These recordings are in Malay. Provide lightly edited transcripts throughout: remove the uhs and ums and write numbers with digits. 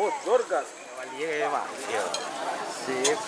Oh, Dorgas. Valeu, Marcio. Sim.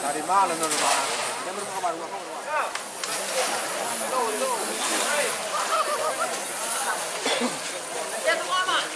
Dari mana lu? Yang berapa baru? Ya semua mah.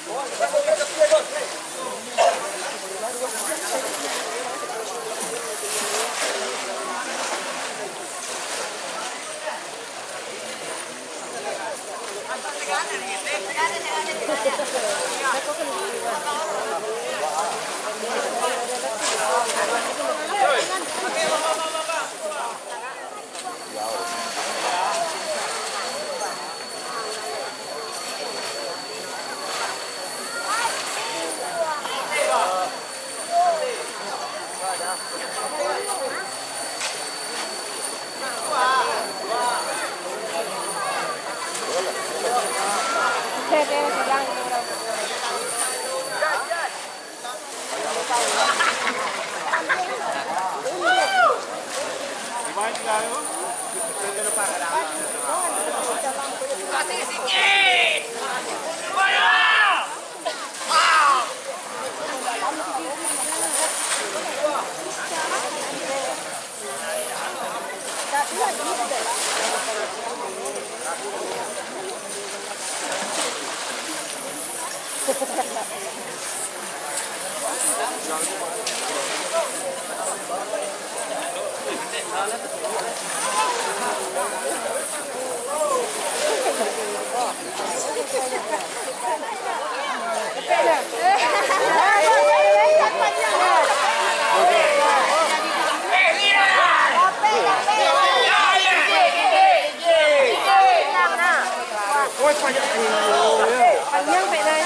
Panjang Pak Nay.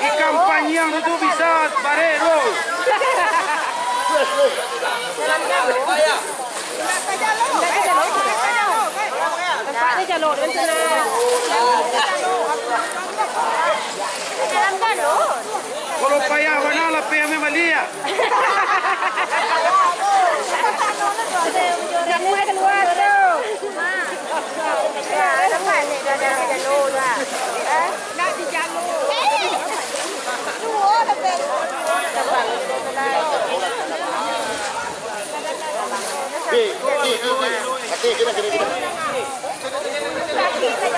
Ikan panjang itu bisa barek tu. Tempatnya jalur dan sana. Kalau payah mana lah payah memang dia. Nak mulai keluar tu. Tempat ni dah jalur dah. Nak di jalur. Dua lebih.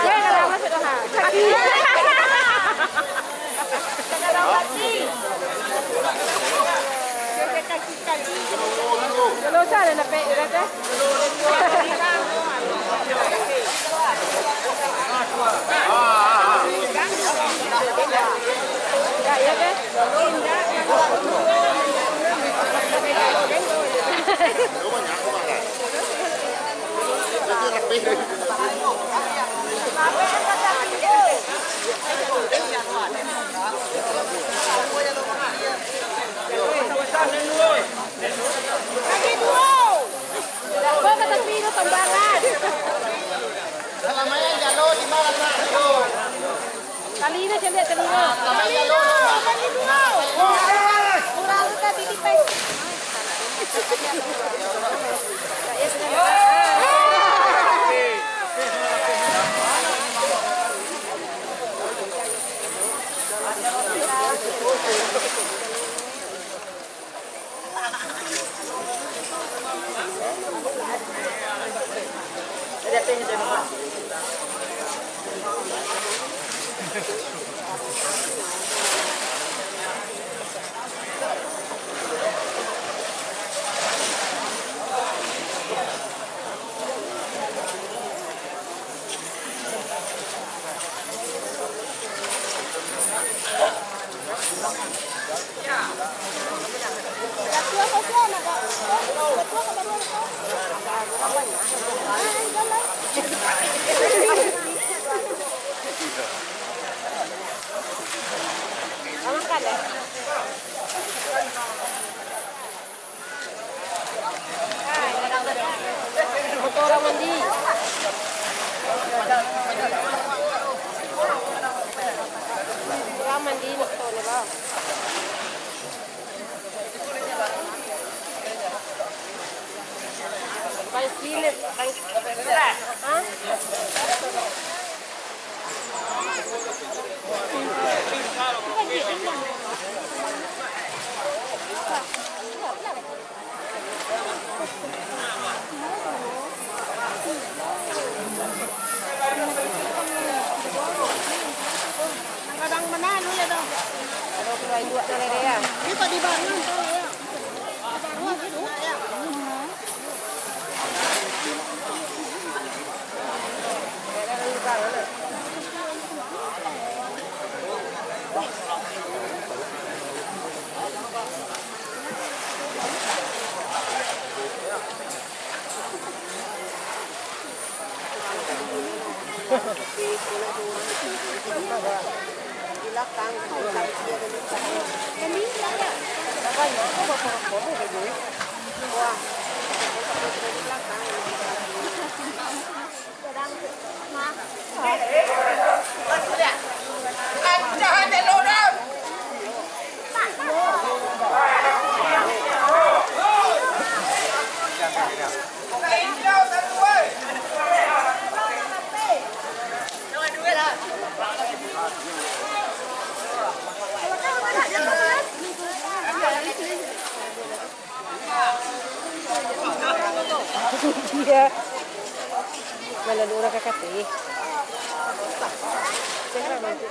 Jangan lama sudah ha. Kalau sana nak pergi dah. Ya ya ke? Kau kata pino tambangan. Namanya jalur di mana? Kali ini saya lihat kali ini. Kurang kita titik baik. Orang mandi. Orang mandi nak tahu ni lah. Paling sini, hah? Kadang mana lu ya dong? Kalau keluar dua nak dia. Ini kok dibangun tuh ya? Dibangun gitu ya? di belakang kami ya makanya aku bawa kamu ke gue wah di belakang sedang mah jangan telurang dia malah orang kakak teh jangan bantu